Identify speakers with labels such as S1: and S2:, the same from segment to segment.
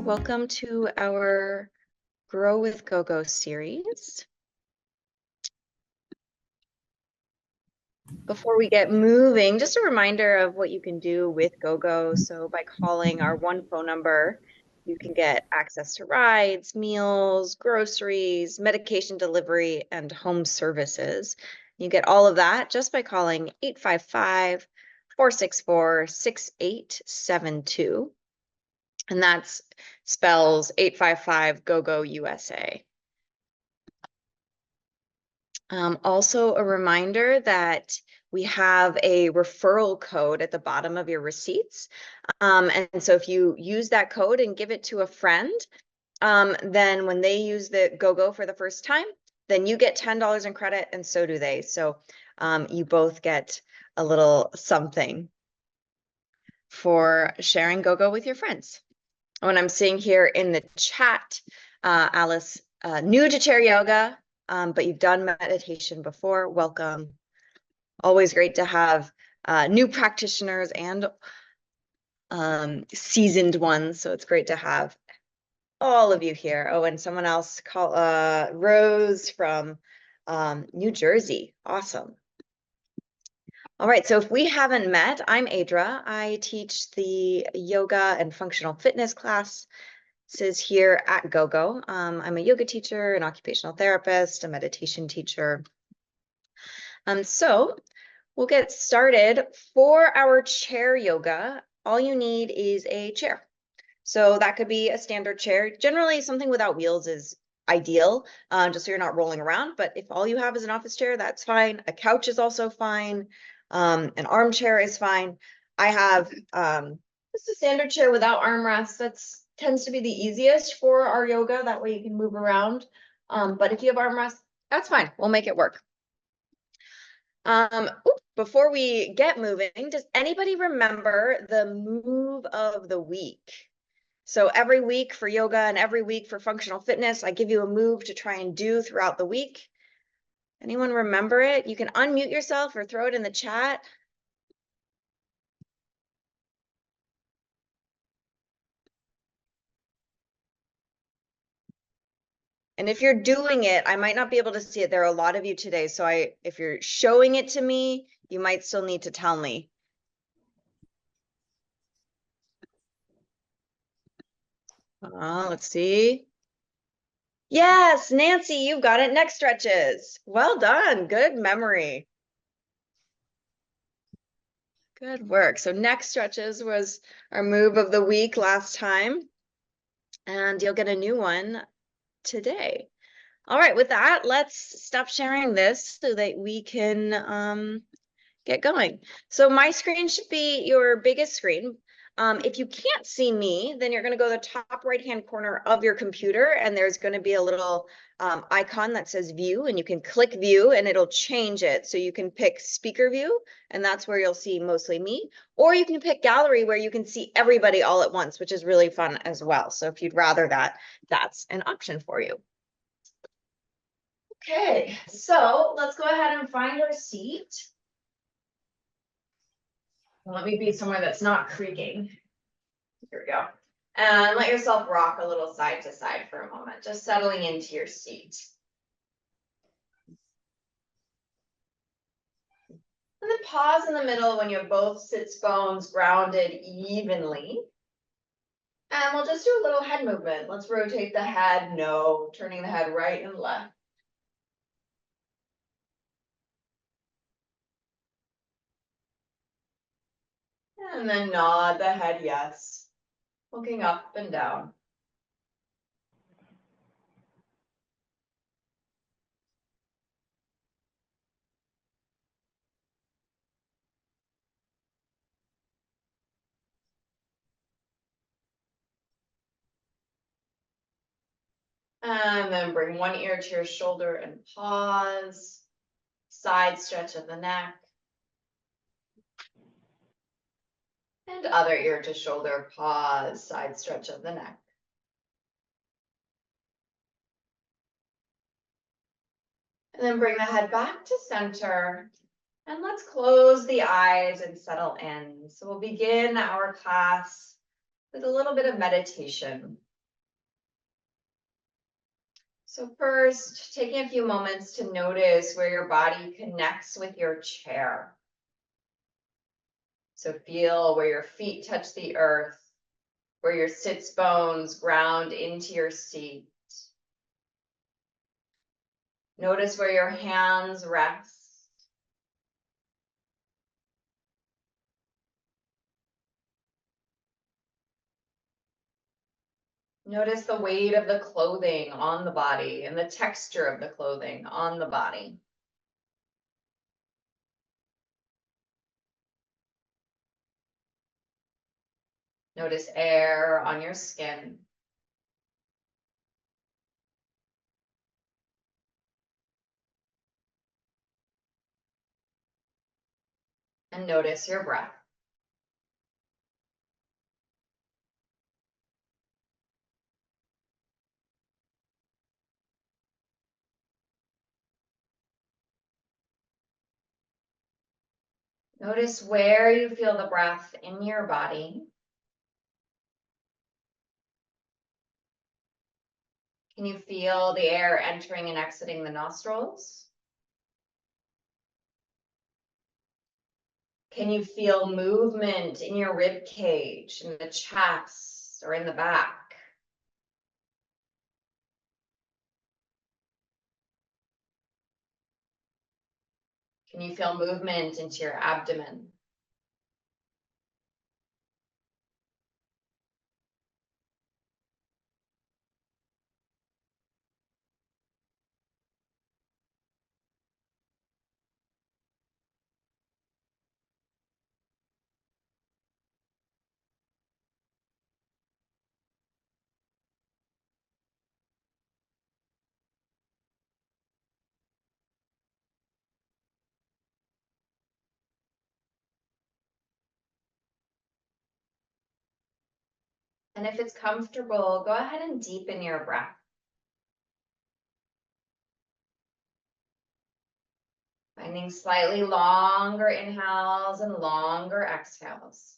S1: Welcome to our Grow with GoGo series. Before we get moving, just a reminder of what you can do with GoGo. So by calling our one phone number, you can get access to rides, meals, groceries, medication delivery, and home services. You get all of that just by calling 855-464-6872. And that's spells 855 GoGo USA. Also a reminder that we have a referral code at the bottom of your receipts. And so if you use that code and give it to a friend, then when they use the GoGo for the first time, then you get $10 in credit and so do they. So you both get a little something for sharing GoGo with your friends. When I'm seeing here in the chat, Alice, new to chair yoga, but you've done meditation before. Welcome. Always great to have new practitioners and seasoned ones. So it's great to have all of you here. Oh, and someone else called Rose from New Jersey. Awesome. All right, so if we haven't met, I'm Adra. I teach the yoga and functional fitness class. This is here at GoGo. I'm a yoga teacher, an occupational therapist, a meditation teacher. So we'll get started. For our chair yoga, all you need is a chair. So that could be a standard chair. Generally, something without wheels is ideal, just so you're not rolling around. But if all you have is an office chair, that's fine. A couch is also fine. An armchair is fine. I have just a standard chair without armrests. That's tends to be the easiest for our yoga. That way you can move around. But if you have armrests, that's fine. We'll make it work. Before we get moving, does anybody remember the move of the week? So every week for yoga and every week for functional fitness, I give you a move to try and do throughout the week. Anyone remember it? You can unmute yourself or throw it in the chat. And if you're doing it, I might not be able to see it. There are a lot of you today. So if you're showing it to me, you might still need to tell me. Let's see. Yes, Nancy, you've got it. Neck stretches. Well done. Good memory. Good work. So neck stretches was our move of the week last time. And you'll get a new one today. All right, with that, let's stop sharing this so that we can get going. So my screen should be your biggest screen. If you can't see me, then you're going to go to the top right-hand corner of your computer, and there's going to be a little icon that says view, and you can click view and it'll change it. So you can pick speaker view, and that's where you'll see mostly me, or you can pick gallery where you can see everybody all at once, which is really fun as well. So if you'd rather that, that's an option for you. Okay, so let's go ahead and find our seat. Let me be somewhere that's not creaking. Here we go. And let yourself rock a little side to side for a moment, just settling into your seat. And then pause in the middle when you have both sits bones grounded evenly. And we'll just do a little head movement. Let's rotate the head, no, turning the head right and left. And then nod the head, yes. Looking up and down. And then bring one ear to your shoulder and pause. Side stretch of the neck. And other ear to shoulder, pause, side stretch of the neck. And then bring the head back to center. And let's close the eyes and settle in. So we'll begin our class with a little bit of meditation. So first, taking a few moments to notice where your body connects with your chair. So feel where your feet touch the earth, where your sits bones ground into your seat. Notice where your hands rest. Notice the weight of the clothing on the body and the texture of the clothing on the body. Notice air on your skin. And notice your breath. Notice where you feel the breath in your body. Can you feel the air entering and exiting the nostrils? Can you feel movement in your rib cage, in the chest, or in the back? Can you feel movement into your abdomen? And if it's comfortable, go ahead and deepen your breath. Finding slightly longer inhales and longer exhales.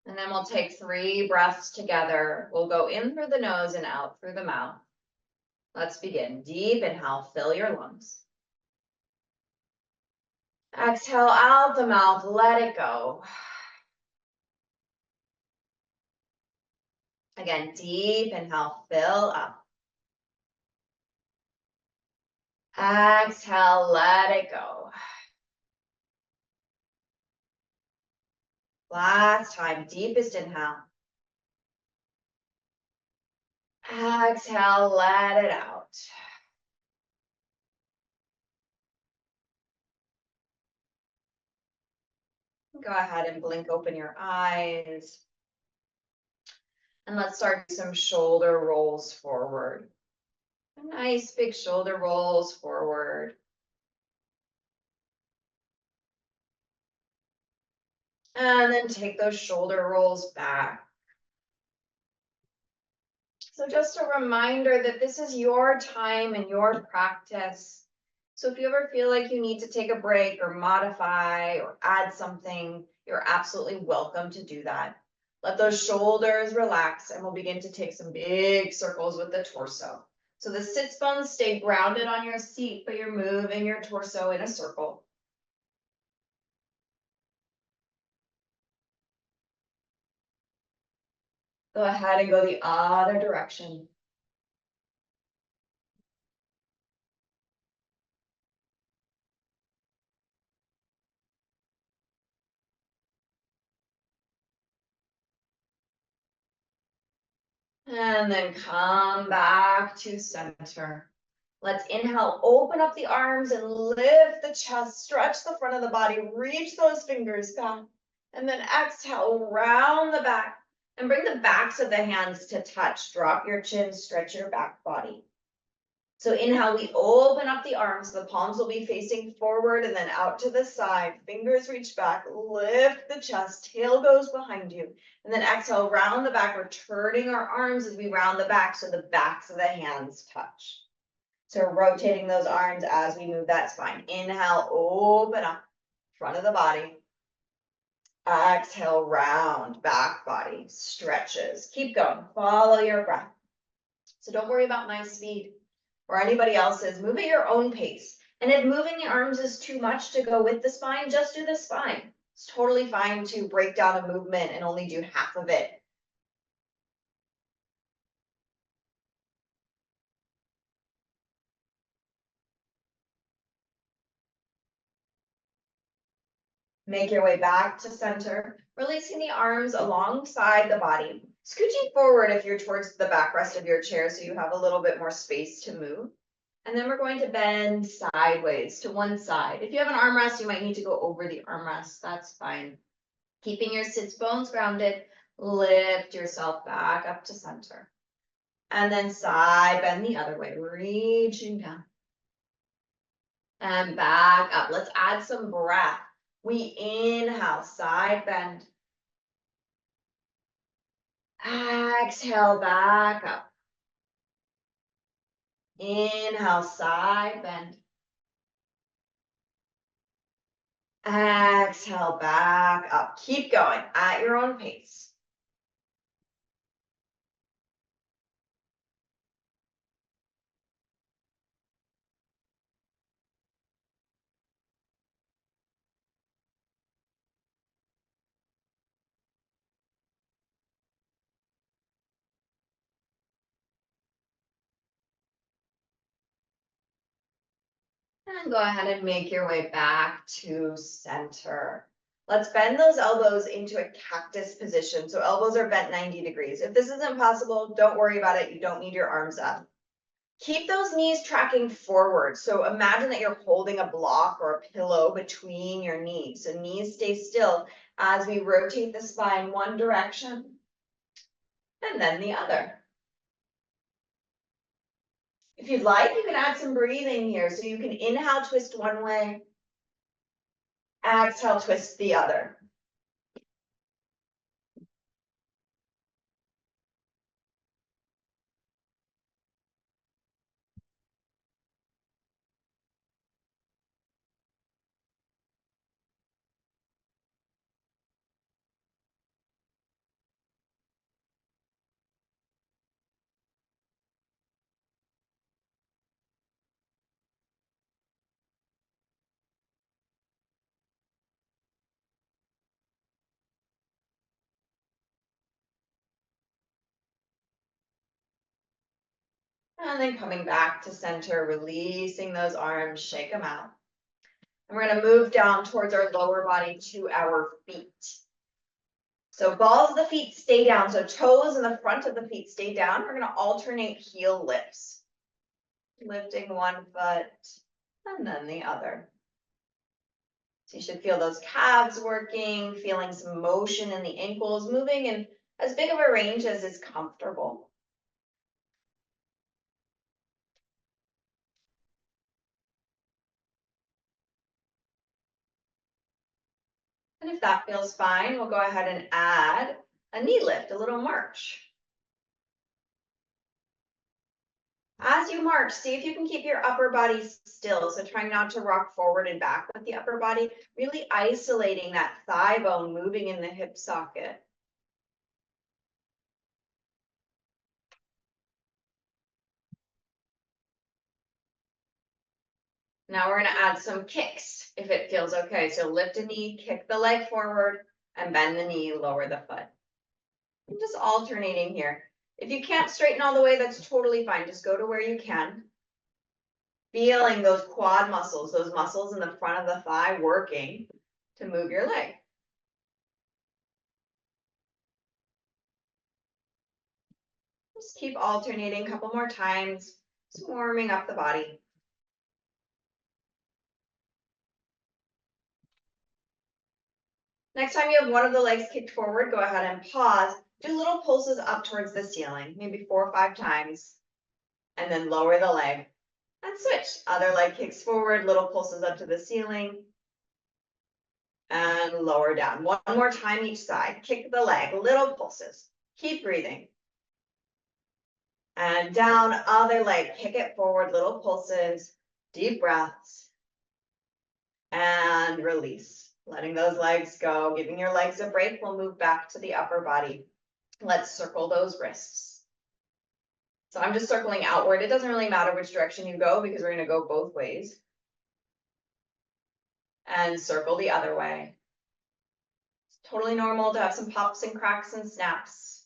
S1: And then we'll take 3 breaths together. We'll go in through the nose and out through the mouth. Let's begin. Deep inhale, fill your lungs. Exhale out the mouth, let it go. Again, deep inhale, fill up. Exhale, let it go. Last time, deepest inhale. Exhale, let it out. Go ahead and blink open your eyes. And let's start some shoulder rolls forward. Nice big shoulder rolls forward. And then take those shoulder rolls back. So just a reminder that this is your time and your practice. So if you ever feel like you need to take a break or modify or add something, you're absolutely welcome to do that. Let those shoulders relax and we'll begin to take some big circles with the torso. So the sits bones stay grounded on your seat, but you're moving your torso in a circle. Go ahead and go the other direction. And then come back to center. Let's inhale, open up the arms and lift the chest, stretch the front of the body, reach those fingers back. And then exhale, round the back and bring the backs of the hands to touch. Drop your chin, stretch your back body. So inhale, we open up the arms. The palms will be facing forward and then out to the side. Fingers reach back, lift the chest, tail goes behind you. And then exhale, round the back. We're turning our arms as we round the back so the backs of the hands touch. So rotating those arms as we move that spine. Inhale, open up, front of the body. Exhale, round, back body, stretches. Keep going, follow your breath. So don't worry about my speed or anybody else's. Move at your own pace. And if moving the arms is too much to go with the spine, just do the spine. It's totally fine to break down a movement and only do half of it. Make your way back to center, releasing the arms alongside the body. Scooching forward if you're towards the backrest of your chair so you have a little bit more space to move. And then we're going to bend sideways to one side. If you have an armrest, you might need to go over the armrest. That's fine. Keeping your sits bones grounded, lift yourself back up to center. And then side bend the other way, reaching down. And back up. Let's add some breath. We inhale, side bend. Exhale, back up. Inhale, side bend. Exhale, back up. Keep going at your own pace. And go ahead and make your way back to center. Let's bend those elbows into a cactus position. So elbows are bent 90 degrees. If this isn't possible, don't worry about it. You don't need your arms up. Keep those knees tracking forward. So imagine that you're holding a block or a pillow between your knees. So knees stay still as we rotate the spine one direction and then the other. If you'd like, you can add some breathing here. So you can inhale, twist one way. Exhale, twist the other. And then coming back to center, releasing those arms, shake them out. And we're going to move down towards our lower body to our feet. So balls of the feet stay down. So toes in the front of the feet stay down. We're going to alternate heel lifts. Lifting one foot and then the other. So you should feel those calves working, feeling some motion in the ankles, moving in as big of a range as is comfortable. And if that feels fine, we'll go ahead and add a knee lift, a little march. As you march, see if you can keep your upper body still. So trying not to rock forward and back with the upper body, really isolating that thigh bone, moving in the hip socket. Now we're going to add some kicks if it feels okay. So lift a knee, kick the leg forward, and bend the knee, lower the foot. I'm just alternating here. If you can't straighten all the way, that's totally fine. Just go to where you can. Feeling those quad muscles, those muscles in the front of the thigh working to move your leg. Just keep alternating a couple more times, just warming up the body. Next time you have one of the legs kicked forward, go ahead and pause. Do little pulses up towards the ceiling, maybe 4 or 5 times, and then lower the leg. And switch. Other leg kicks forward, little pulses up to the ceiling. And lower down. One more time each side. Kick the leg, little pulses. Keep breathing. And down, other leg, kick it forward, little pulses, deep breaths. And release. Letting those legs go, giving your legs a break. We'll move back to the upper body. Let's circle those wrists. So I'm just circling outward. It doesn't really matter which direction you go because we're going to go both ways. And circle the other way. It's totally normal to have some pops and cracks and snaps.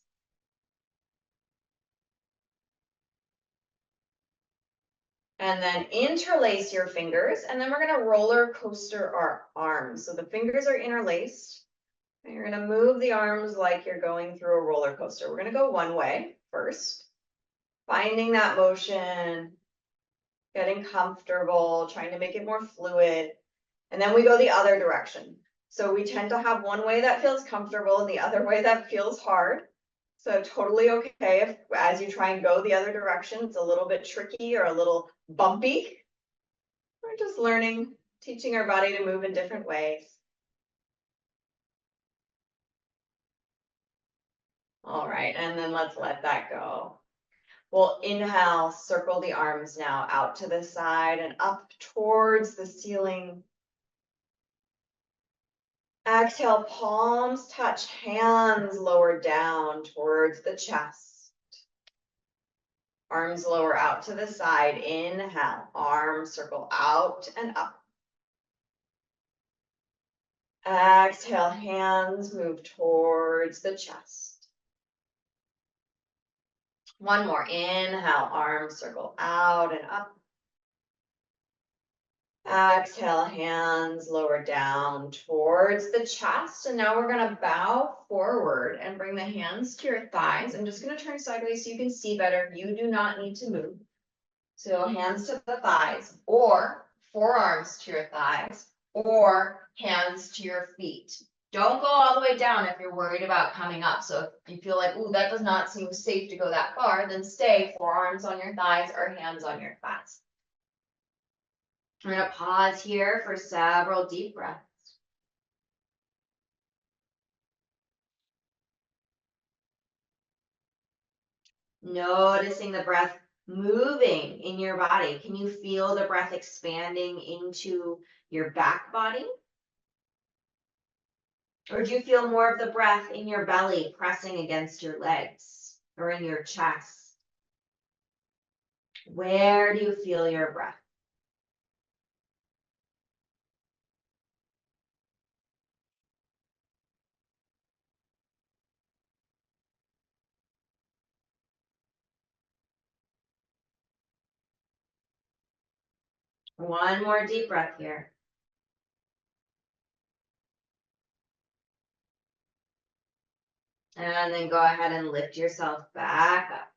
S1: And then interlace your fingers, and then we're going to roller coaster our arms. So the fingers are interlaced, and you're going to move the arms like you're going through a roller coaster. We're going to go one way first, finding that motion, getting comfortable, trying to make it more fluid. And then we go the other direction. So we tend to have one way that feels comfortable and the other way that feels hard. So totally okay if as you try and go the other direction, it's a little bit tricky or a little bumpy. We're just learning, teaching our body to move in different ways. All right, and then let's let that go. We'll inhale, circle the arms now out to the side and up towards the ceiling. Exhale, palms touch, hands lower down towards the chest. Arms lower out to the side. Inhale, arms circle out and up. Exhale, hands move towards the chest. One more. Inhale, arms circle out and up. Exhale, hands lower down towards the chest. And now we're going to bow forward and bring the hands to your thighs. I'm just going to turn sideways so you can see better. You do not need to move. So hands to the thighs, or forearms to your thighs, or hands to your feet. Don't go all the way down if you're worried about coming up. So if you feel like, ooh, that does not seem safe to go that far, then stay forearms on your thighs or hands on your thighs. I'm going to pause here for several deep breaths. Noticing the breath moving in your body. Can you feel the breath expanding into your back body? Or do you feel more of the breath in your belly pressing against your legs or in your chest? Where do you feel your breath? One more deep breath here. And then go ahead and lift yourself back up.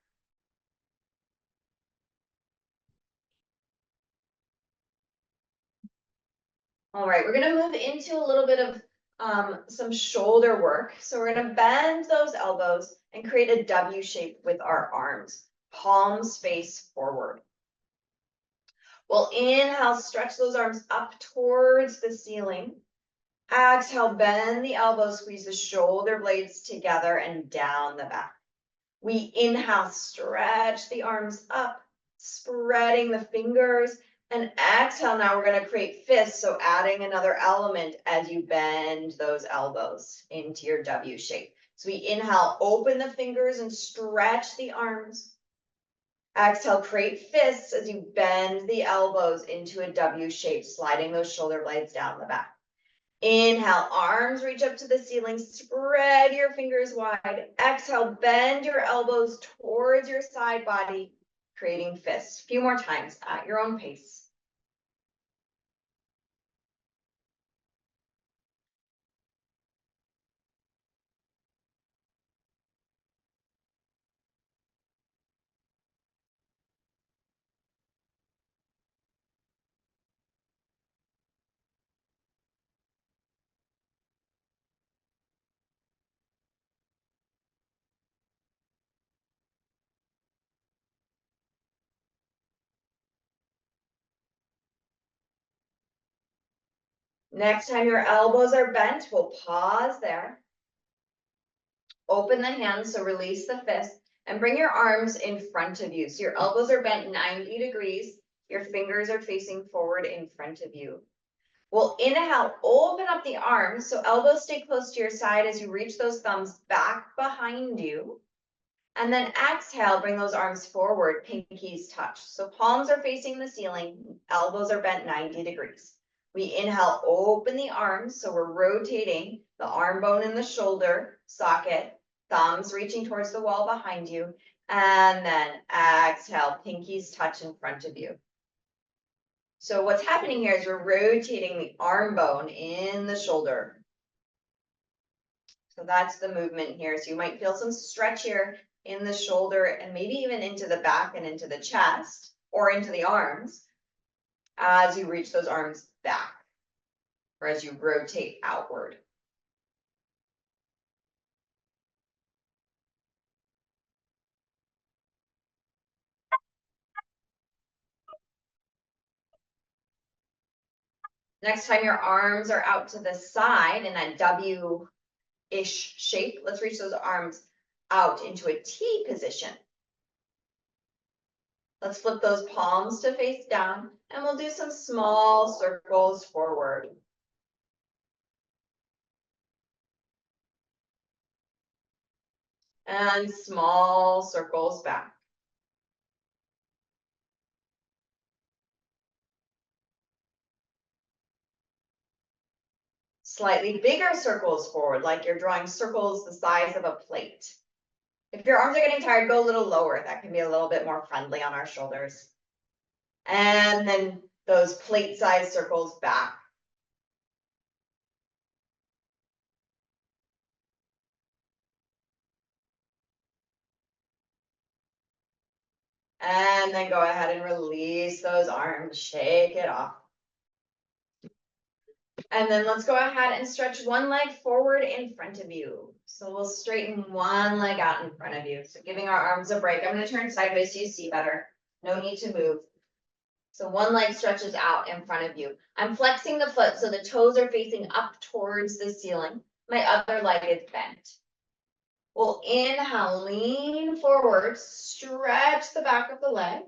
S1: All right, we're going to move into a little bit of some shoulder work. So we're going to bend those elbows and create a W shape with our arms. Palms face forward. We'll inhale, stretch those arms up towards the ceiling. Exhale, bend the elbows, squeeze the shoulder blades together and down the back. We inhale, stretch the arms up, spreading the fingers. And exhale, now we're going to create fists. So adding another element as you bend those elbows into your W shape. So we inhale, open the fingers and stretch the arms. Exhale, create fists as you bend the elbows into a W shape, sliding those shoulder blades down the back. Inhale, arms reach up to the ceiling, spread your fingers wide. Exhale, bend your elbows towards your side body, creating fists. A few more times at your own pace. Next time your elbows are bent, we'll pause there. Open the hands, so release the fist, and bring your arms in front of you. So your elbows are bent 90 degrees. Your fingers are facing forward in front of you. We'll inhale, open up the arms, so elbows stay close to your side as you reach those thumbs back behind you. And then exhale, bring those arms forward, pinkies touch. So palms are facing the ceiling, elbows are bent 90 degrees. We inhale, open the arms, so we're rotating the arm bone in the shoulder socket, thumbs reaching towards the wall behind you. And then exhale, pinkies touch in front of you. So what's happening here is we're rotating the arm bone in the shoulder. So that's the movement here. So you might feel some stretch here in the shoulder and maybe even into the back and into the chest or into the arms as you reach those arms back or as you rotate outward. Next time your arms are out to the side in that W-ish shape, let's reach those arms out into a T position. Let's flip those palms to face down, and we'll do some small circles forward. And small circles back. Slightly bigger circles forward, like you're drawing circles the size of a plate. If your arms are getting tired, go a little lower. That can be a little bit more friendly on our shoulders. And then those plate-sized circles back. And then go ahead and release those arms, shake it off. And then let's go ahead and stretch one leg forward in front of you. So we'll straighten one leg out in front of you. So giving our arms a break. I'm going to turn sideways so you see better. No need to move. So one leg stretches out in front of you. I'm flexing the foot so the toes are facing up towards the ceiling. My other leg is bent. We'll inhale, lean forward, stretch the back of the leg.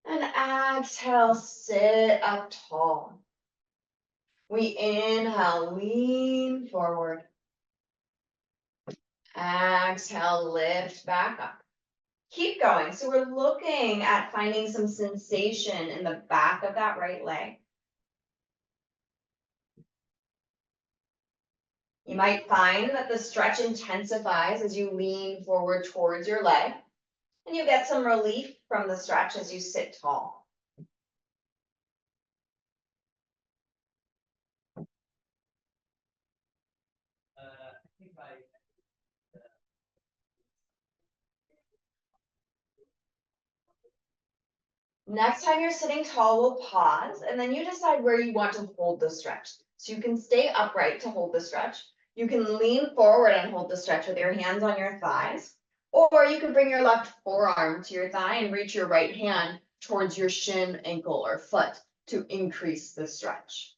S1: And exhale, sit up tall. We inhale, lean forward. Exhale, lift back up. Keep going. So we're looking at finding some sensation in the back of that right leg. You might find that the stretch intensifies as you lean forward towards your leg, and you get some relief from the stretch as you sit tall. Next time you're sitting tall, we'll pause, and then you decide where you want to hold the stretch. So you can stay upright to hold the stretch. You can lean forward and hold the stretch with your hands on your thighs, or you can bring your left forearm to your thigh and reach your right hand towards your shin, ankle, or foot to increase the stretch.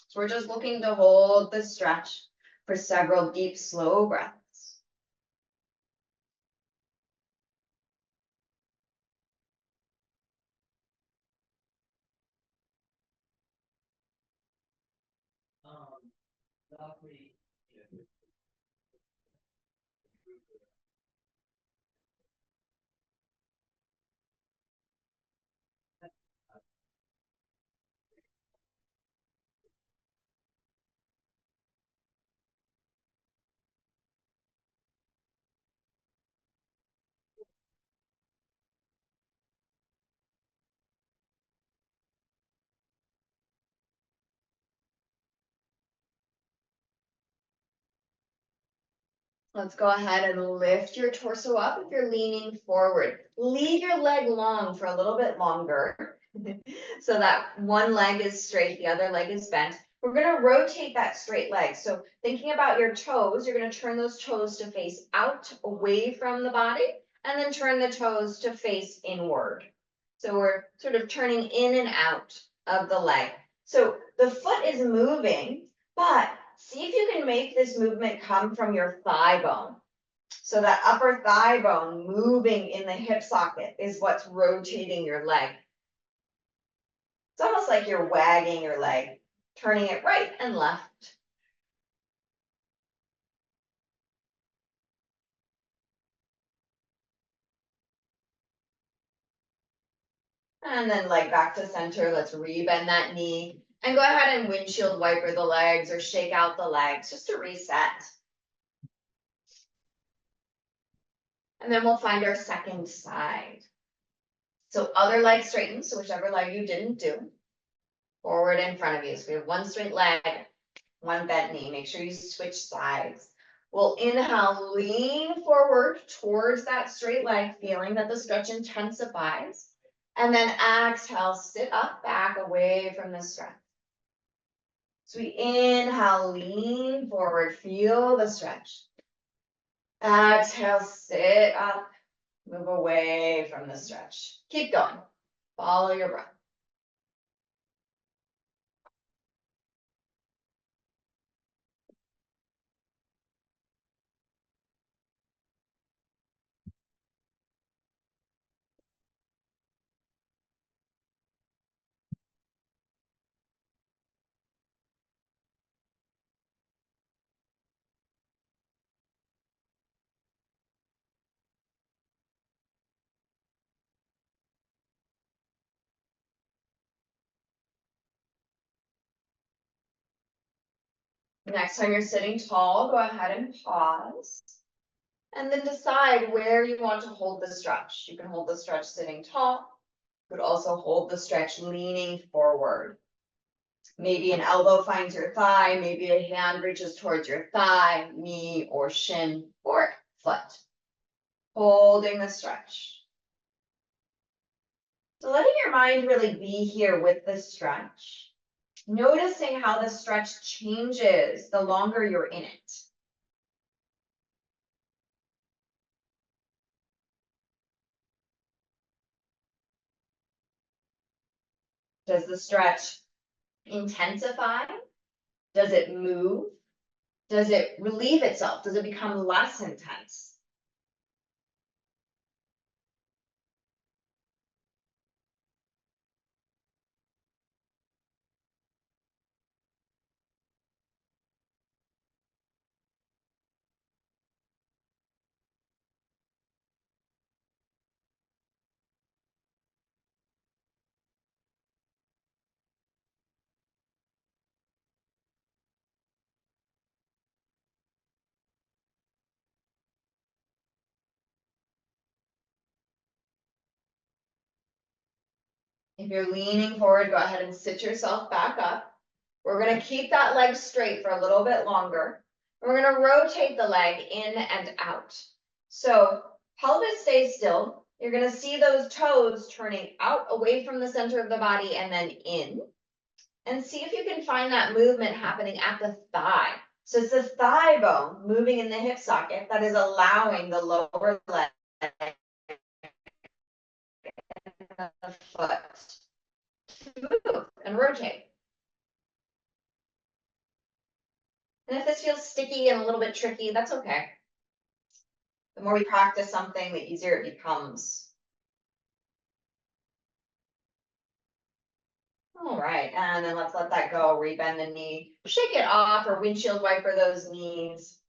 S1: So we're just looking to hold the stretch for several deep, slow breaths. Let's go ahead and lift your torso up if you're leaning forward. Leave your leg long for a little bit longer so that one leg is straight, the other leg is bent. We're going to rotate that straight leg. So thinking about your toes, you're going to turn those toes to face out away from the body and then turn the toes to face inward. So we're sort of turning in and out of the leg. So the foot is moving, but see if you can make this movement come from your thigh bone. So that upper thigh bone moving in the hip socket is what's rotating your leg. It's almost like you're wagging your leg, turning it right and left. And then leg back to center. Let's rebend that knee. And go ahead and windshield wiper the legs or shake out the legs just to reset. And then we'll find our second side. So other leg straightened, so whichever leg you didn't do, forward in front of you. So we have one straight leg, one bent knee. Make sure you switch sides. We'll inhale, lean forward towards that straight leg, feeling that the stretch intensifies. And then exhale, sit up, back, away from the stretch. So we inhale, lean forward, feel the stretch. Exhale, sit up, move away from the stretch. Keep going. Follow your breath. Next time you're sitting tall, go ahead and pause. And then decide where you want to hold the stretch. You can hold the stretch sitting tall. You could also hold the stretch leaning forward. Maybe an elbow finds your thigh, maybe a hand reaches towards your thigh, knee, or shin, or foot. Holding the stretch. So letting your mind really be here with the stretch. Noticing how the stretch changes the longer you're in it. Does the stretch intensify? Does it move? Does it relieve itself? Does it become less intense? If you're leaning forward, go ahead and sit yourself back up. We're going to keep that leg straight for a little bit longer. We're going to rotate the leg in and out. So pelvis stays still. You're going to see those toes turning out away from the center of the body and then in. And see if you can find that movement happening at the thigh. So it's the thigh bone moving in the hip socket that is allowing the lower leg and the foot to move and rotate. And if this feels sticky and a little bit tricky, that's okay. The more we practice something, the easier it becomes. All right, and then let's let that go. Rebend the knee, shake it off, or windshield wiper those knees.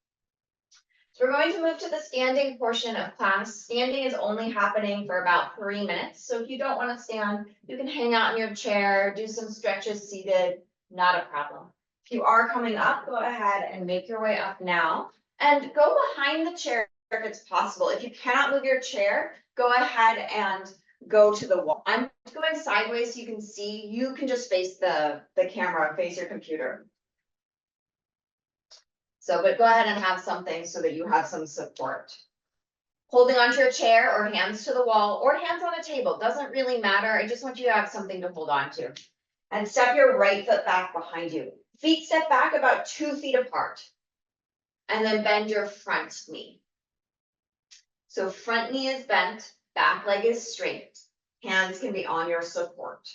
S1: So we're going to move to the standing portion of class. Standing is only happening for about 3 minutes. So if you don't want to stand, you can hang out in your chair, do some stretches seated, not a problem. If you are coming up, go ahead and make your way up now. And go behind the chair if it's possible. If you cannot move your chair, go ahead and go to the wall. I'm going sideways so you can see. You can just face the camera, face your computer. So, but go ahead and have something so that you have some support. Holding onto your chair or hands to the wall or hands on a table, doesn't really matter. I just want you to have something to hold on to. And step your right foot back behind you. Feet step back about 2 feet apart. And then bend your front knee. So front knee is bent, back leg is straight. Hands can be on your support.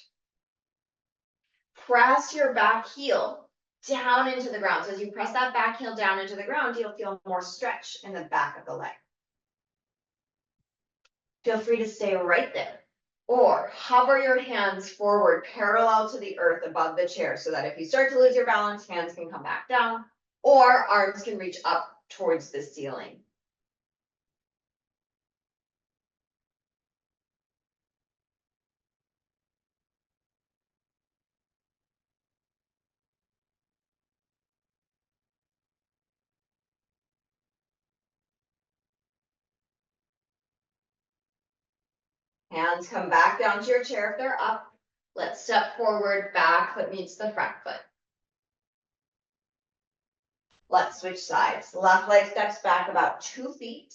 S1: press your back heel down into the ground. So as you press that back heel down into the ground, you'll feel more stretch in the back of the leg. Feel free to stay right there. Or hover your hands forward parallel to the earth above the chair so that if you start to lose your balance, hands can come back down or arms can reach up towards the ceiling. Hands come back down to your chair if they're up. Let's step forward, back foot meets the front foot. Let's switch sides. Left leg steps back about 2 feet.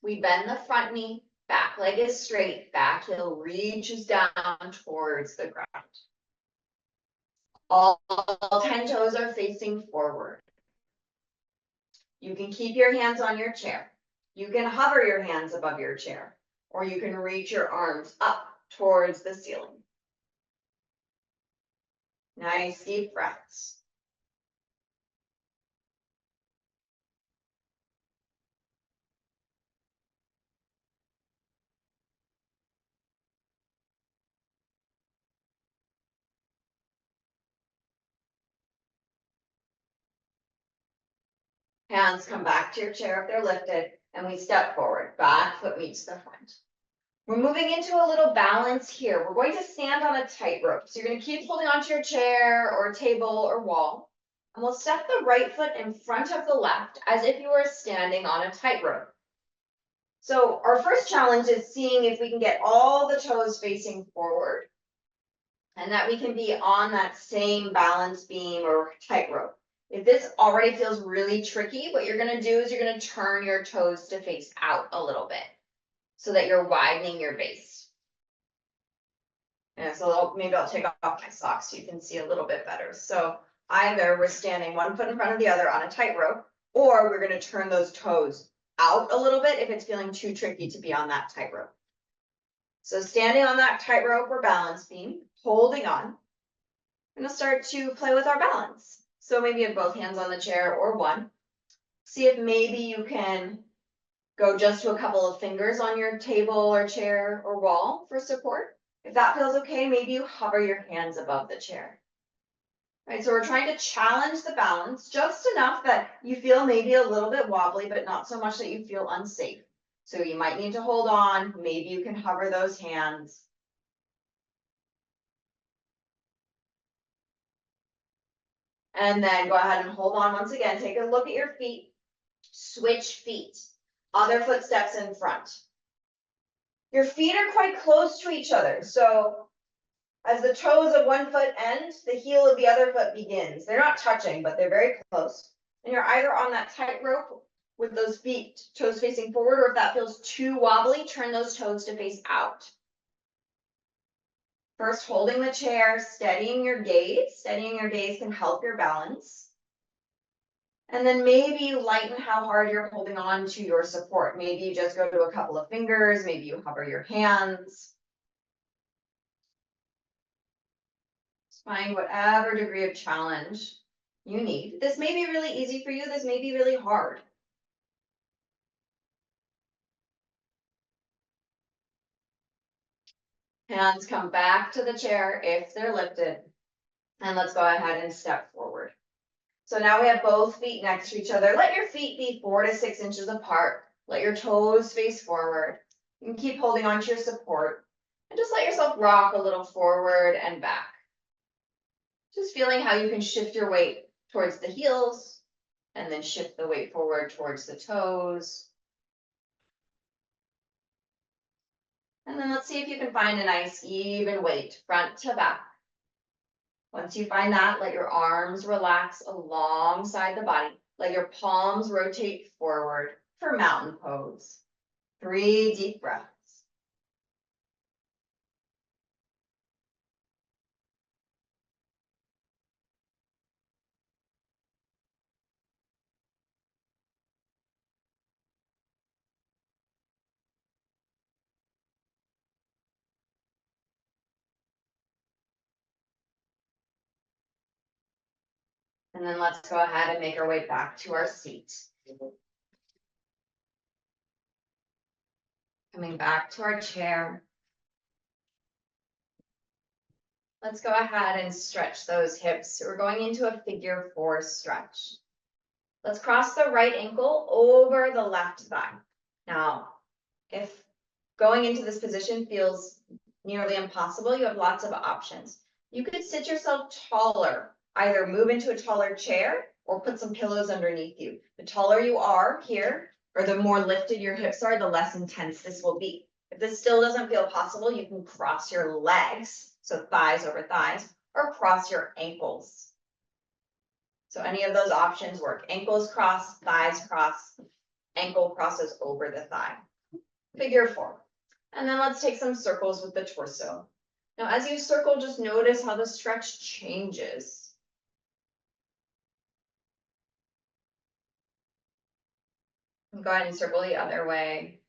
S1: We bend the front knee, back leg is straight, back heel reaches down towards the ground. All 10 toes are facing forward. You can keep your hands on your chair. You can hover your hands above your chair, or you can reach your arms up towards the ceiling. Nice deep breaths. Hands come back to your chair if they're lifted, and we step forward. Back foot meets the front. We're moving into a little balance here. We're going to stand on a tightrope. So you're going to keep holding onto your chair or table or wall. And we'll step the right foot in front of the left as if you were standing on a tightrope. So our first challenge is seeing if we can get all the toes facing forward and that we can be on that same balance beam or tightrope. If this already feels really tricky, what you're going to do is you're going to turn your toes to face out a little bit so that you're widening your base. And so maybe I'll take off my socks so you can see a little bit better. So either we're standing one foot in front of the other on a tightrope, or we're going to turn those toes out a little bit if it's feeling too tricky to be on that tightrope. So standing on that tightrope or balance beam, holding on, we're going to start to play with our balance. So maybe you have both hands on the chair or one. See if maybe you can go just to a couple of fingers on your table or chair or wall for support. If that feels okay, maybe you hover your hands above the chair. Right, so we're trying to challenge the balance just enough that you feel maybe a little bit wobbly, but not so much that you feel unsafe. So you might need to hold on. Maybe you can hover those hands. And then go ahead and hold on once again. Take a look at your feet. Switch feet. Other foot steps in front. Your feet are quite close to each other. So as the toes of one foot end, the heel of the other foot begins. They're not touching, but they're very close. And you're either on that tightrope with those feet, toes facing forward, or if that feels too wobbly, turn those toes to face out. First, holding the chair, steadying your gaze. Steadying your gaze can help your balance. And then maybe you lighten how hard you're holding on to your support. Maybe you just go to a couple of fingers. Maybe you hover your hands. Find whatever degree of challenge you need. This may be really easy for you. This may be really hard. Hands come back to the chair if they're lifted. And let's go ahead and step forward. So now we have both feet next to each other. Let your feet be 4 to 6 inches apart. Let your toes face forward. You can keep holding on to your support. And just let yourself rock a little forward and back. Just feeling how you can shift your weight towards the heels and then shift the weight forward towards the toes. And then let's see if you can find a nice even weight front to back. Once you find that, let your arms relax alongside the body. Let your palms rotate forward for mountain pose. 3 deep breaths. And then let's go ahead and make our way back to our seat. Coming back to our chair. Let's go ahead and stretch those hips. We're going into a figure 4 stretch. Let's cross the right ankle over the left thigh. Now, if going into this position feels nearly impossible, you have lots of options. You could sit yourself taller, either move into a taller chair or put some pillows underneath you. The taller you are here, or the more lifted your hips are, the less intense this will be. If this still doesn't feel possible, you can cross your legs, so thighs over thighs, or cross your ankles. So any of those options work. Ankles cross, thighs cross, ankle crosses over the thigh. Figure 4. And then let's take some circles with the torso. Now, as you circle, just notice how the stretch changes. And go ahead and circle the other way.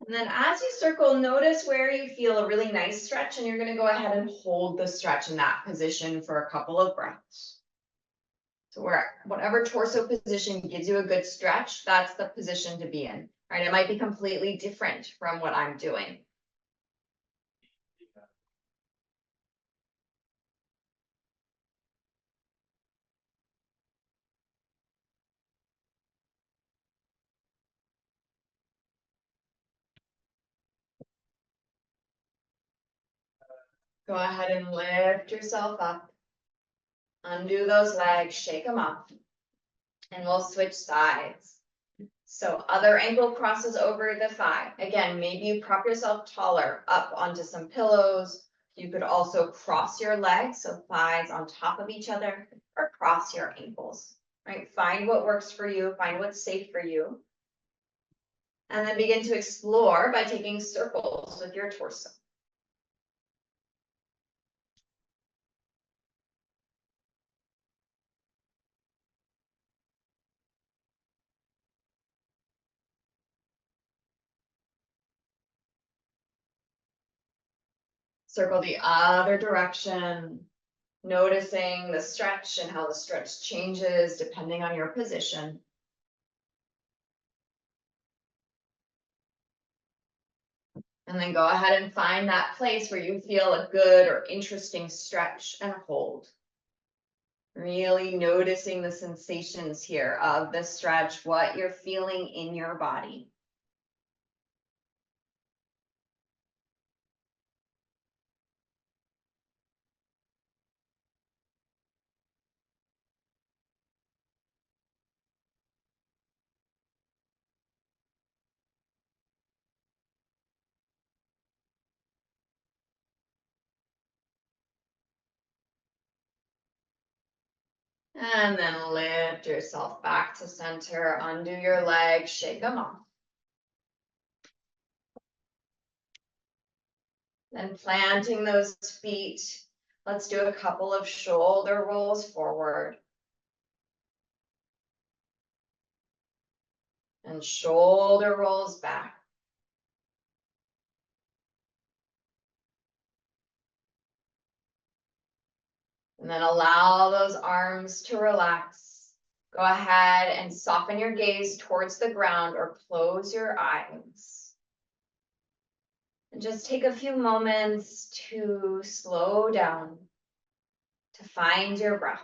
S1: And then as you circle, notice where you feel a really nice stretch, and you're going to go ahead and hold the stretch in that position for a couple of breaths. So whatever torso position gives you a good stretch, that's the position to be in, right? It might be completely different from what I'm doing. Go ahead and lift yourself up. Undo those legs, shake them up, and we'll switch sides. So other ankle crosses over the thigh. Again, maybe you prop yourself taller up onto some pillows. You could also cross your legs, so thighs on top of each other, or cross your ankles, right? Find what works for you, find what's safe for you. And then begin to explore by taking circles with your torso. Circle the other direction, noticing the stretch and how the stretch changes depending on your position. And then go ahead and find that place where you feel a good or interesting stretch and hold. Really noticing the sensations here of the stretch, what you're feeling in your body. And then lift yourself back to center, undo your legs, shake them off. Then planting those feet, let's do a couple of shoulder rolls forward. And shoulder rolls back. And then allow those arms to relax. Go ahead and soften your gaze towards the ground or close your eyes. And just take a few moments to slow down, to find your breath.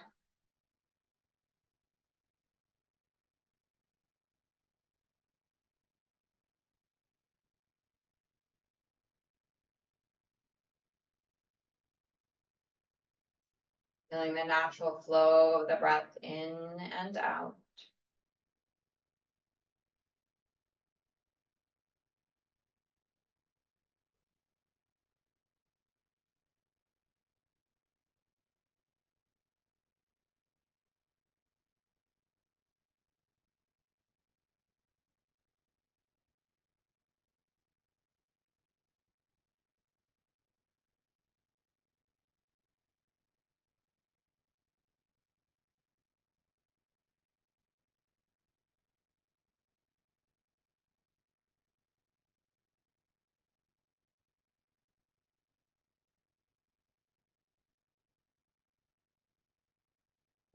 S1: Feeling the natural flow of the breath in and out.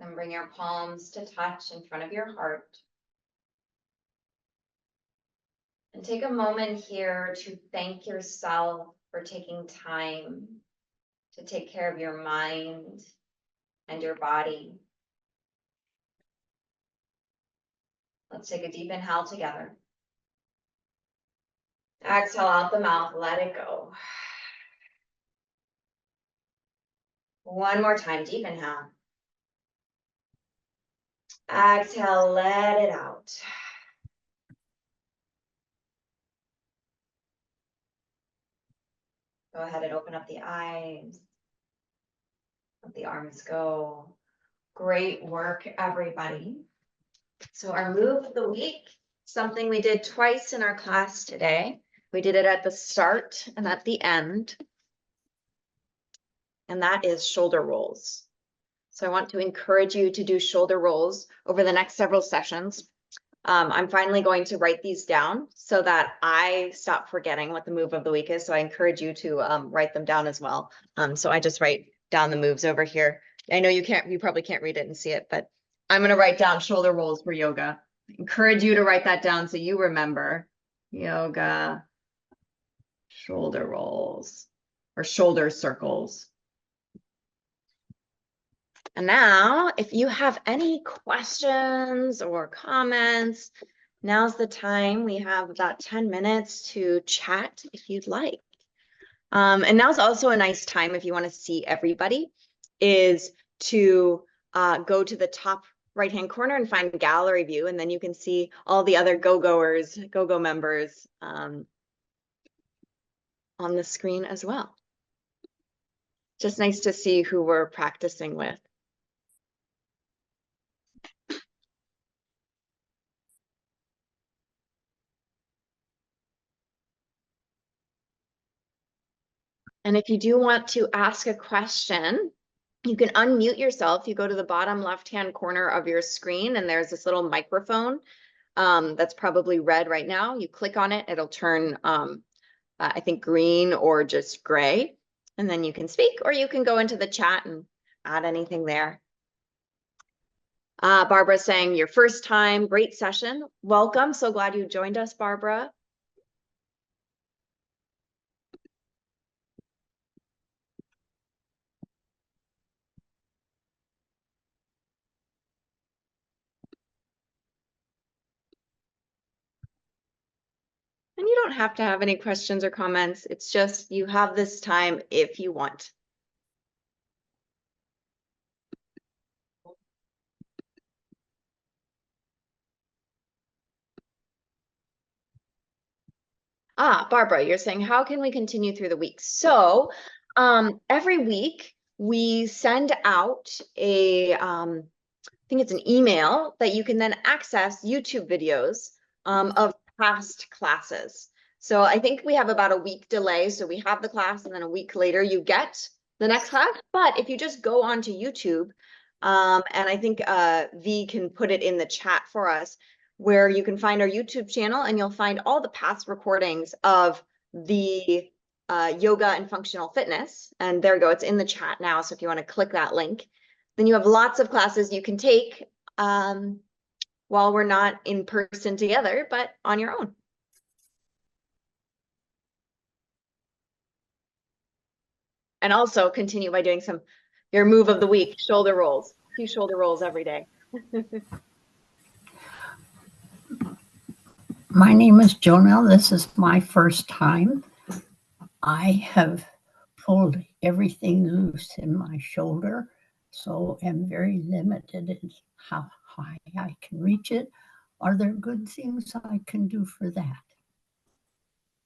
S1: And bring your palms to touch in front of your heart. And take a moment here to thank yourself for taking time to take care of your mind and your body. Let's take a deep inhale together. Exhale out the mouth, let it go. One more time, deep inhale. Exhale, let it out. Go ahead and open up the eyes. Let the arms go. Great work, everybody. So our move of the week, something we did twice in our class today. We did it at the start and at the end. And that is shoulder rolls. So I want to encourage you to do shoulder rolls over the next several sessions. I'm finally going to write these down so that I stop forgetting what the move of the week is. So I encourage you to write them down as well. So I just write down the moves over here. I know you probably can't read it and see it, but I'm going to write down shoulder rolls for yoga. Encourage you to write that down so you remember yoga, shoulder rolls, or shoulder circles. And now, if you have any questions or comments, now's the time. We have about 10 minutes to chat if you'd like. And now's also a nice time if you want to see everybody, is to go to the top right-hand corner and find gallery view, and then you can see all the other GoGo members on the screen as well. Just nice to see who we're practicing with. And if you do want to ask a question, you can unmute yourself. You go to the bottom left-hand corner of your screen, and there's this little microphone that's probably red right now. You click on it, it'll turn, I think, green or just gray. And then you can speak, or you can go into the chat and add anything there. Barbara's saying, your first time, great session. Welcome. So glad you joined us, Barbara. And you don't have to have any questions or comments. It's just you have this time if you want. Barbara, you're saying, how can we continue through the week? So every week we send out I think it's an email that you can then access YouTube videos of past classes. So I think we have about a week delay. So we have the class and then a week later you get the next class. But if you just go onto YouTube, and I think V can put it in the chat for us, where you can find our YouTube channel and you'll find all the past recordings of the yoga and functional fitness. And there you go, it's in the chat now. So if you want to click that link, then you have lots of classes you can take while we're not in person together, but on your own. And also continue by doing your move of the week, shoulder rolls, 2 shoulder rolls every day.
S2: My name is Jonah. This is my first time. I have pulled everything loose in my shoulder, so am very limited in how high I can reach it. Are there good things I can do for that?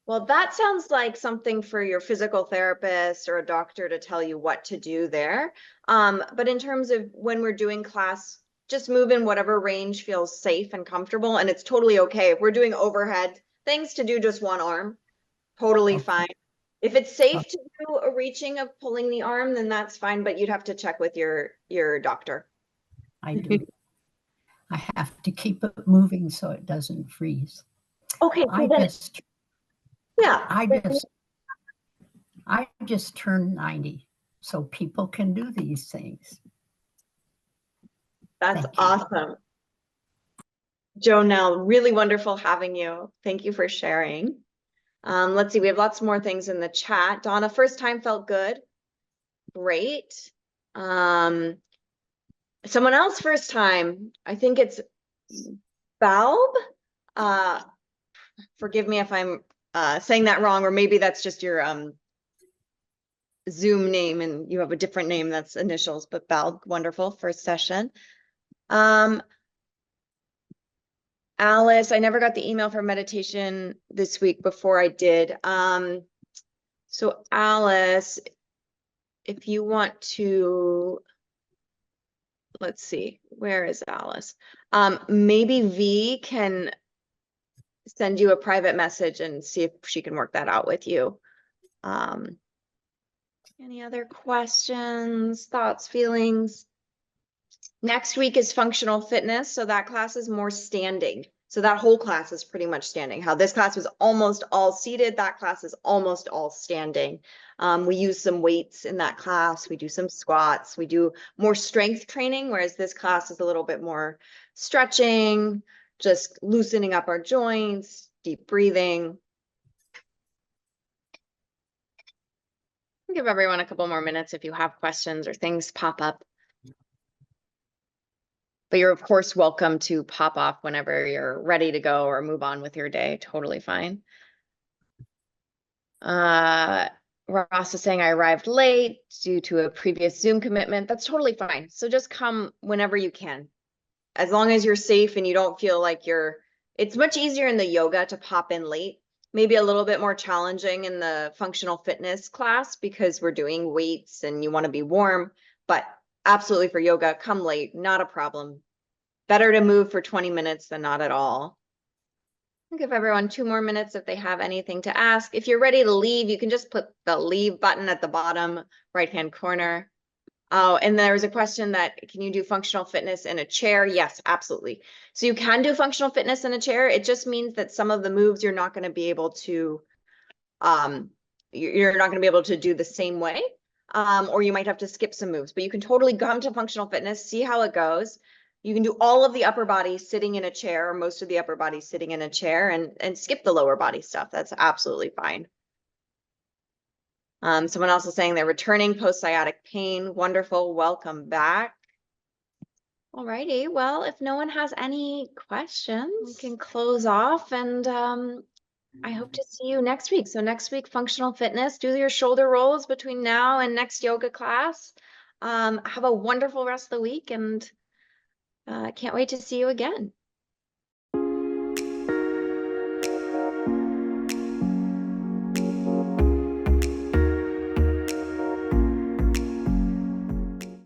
S1: Well, that sounds like something for your physical therapist or a doctor to tell you what to do there. But in terms of when we're doing class, just move in whatever range feels safe and comfortable. And it's totally okay. If we're doing overhead things to do just one arm, totally fine. If it's safe to do a reaching of pulling the arm, then that's fine, but you'd have to check with your doctor.
S2: I do. I have to keep it moving so it doesn't freeze.
S1: Okay.
S2: I just turned 90, so people can do these things.
S1: That's
S2: Thank you.
S1: awesome. Jonelle, really wonderful having you. Thank you for sharing. Let's see, we have lots more things in the chat. Donna, first time felt good. Great. Someone else first time. I think it's Balb. Forgive me if I'm saying that wrong, or maybe that's just your Zoom name and you have a different name that's initials, but Balb, wonderful, first session. Alice, I never got the email for meditation this week before I did. So Alice, if you want to, let's see, where is Alice? Maybe V can send you a private message and see if she can work that out with you. Any other questions, thoughts, feelings? Next week is functional fitness. So that class is more standing. So that whole class is pretty much standing. How this class was almost all seated, that class is almost all standing. We use some weights in that class. We do some squats. We do more strength training, whereas this class is a little bit more stretching, just loosening up our joints, deep breathing. I'll give everyone a couple more minutes if you have questions or things pop up. But you're, of course, welcome to pop off whenever you're ready to go or move on with your day. Totally fine. Ross is saying I arrived late due to a previous Zoom commitment. That's totally fine. So just come whenever you can. As long as you're safe and you don't feel like it's much easier in the yoga to pop in late. Maybe a little bit more challenging in the functional fitness class because we're doing weights and you want to be warm, but absolutely for yoga, come late, not a problem. Better to move for 20 minutes than not at all. I'll give everyone 2 more minutes if they have anything to ask. If you're ready to leave, you can just put the leave button at the bottom right-hand corner. Oh, and there was a question that, can you do functional fitness in a chair? Yes, absolutely. So you can do functional fitness in a chair. It just means that some of the moves you're not going to be able to, you're not going to be able to do the same way. Or you might have to skip some moves, but you can totally come to functional fitness, see how it goes. You can do all of the upper body sitting in a chair, or most of the upper body sitting in a chair, and skip the lower body stuff. That's absolutely fine. Someone else is saying they're returning post-sciatic pain. Wonderful. Welcome back. All righty. Well, if no one has any questions, we can close off, and I hope to see you next week. So next week, functional fitness. Do your shoulder rolls between now and next yoga class. Have a wonderful rest of the week, and can't wait to see you again.